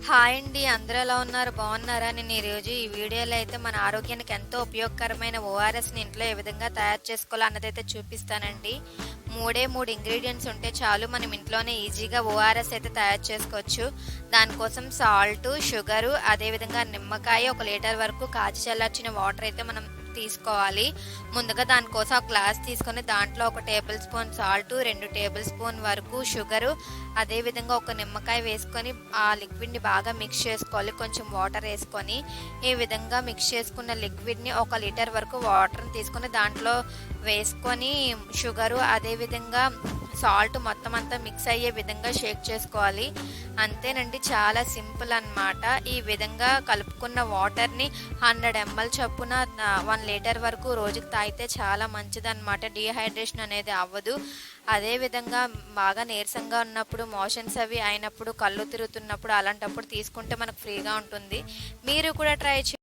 Hi అండి. అందరూ ఎలా ఉన్నారు? బాగున్నారా? నేను ఈరోజు ఈ వీడియోలో అయితే మన ఆరోగ్యానికి ఎంతో ఉపయోగకరమైన ఓఆర్ఎస్ని ఇంట్లో ఏ విధంగా తయారు చేసుకోవాలో అన్నదైతే చూపిస్తానండి. మూడే 3 ఇంగ్రీడియంట్స్ ఉంటే చాలు, మనం ఇంట్లోనే ఈజీగా ఓఆర్ఎస్ అయితే తయారు చేసుకోవచ్చు. దానికోసం సాల్ట్, షుగరు, అదేవిధంగా నిమ్మకాయ, 1 లీటర్ వరకు కాచి చల్లార్చిన వాటర్ అయితే మనం తీసుకోవాలి. ముందుగా దానికోసం ఒక గ్లాస్ తీసుకొని దాంట్లో 1 table spoon salt, 2 table spoon వరకు షుగరు, అదేవిధంగా 1 నిమ్మకాయ వేసుకొని ఆ లిక్విడ్ని బాగా మిక్స్ చేసుకోవాలి. కొంచెం వాటర్ వేసుకొని ఈ విధంగా మిక్స్ చేసుకున్న లిక్విడ్ని 1 లీటర్ వరకు వాటర్ని తీసుకొని దాంట్లో వేసుకొని షుగరు అదేవిధంగా సాల్ట్ మొత్తం అంతా మిక్స్ అయ్యే విధంగా షేక్ చేసుకోవాలి. అంతేనండి, చాలా సింపుల్ అన్నమాట. ఈ విధంగా కలుపుకున్న వాటర్ని 100 ml చొప్పున 1 లీటర్ వరకు రోజుకి తాగితే చాలా మంచిదన్నమాట. డీహైడ్రేషన్ అనేది అవ్వదు. అదేవిధంగా బాగా నీరసంగా ఉన్నప్పుడు, మోషన్స్ అవి అయినప్పుడు, కళ్ళు తిరుగుతున్నప్పుడు అలాంటప్పుడు తీసుకుంటే మనకు ఫ్రీగా ఉంటుంది. మీరు కూడా ట్రై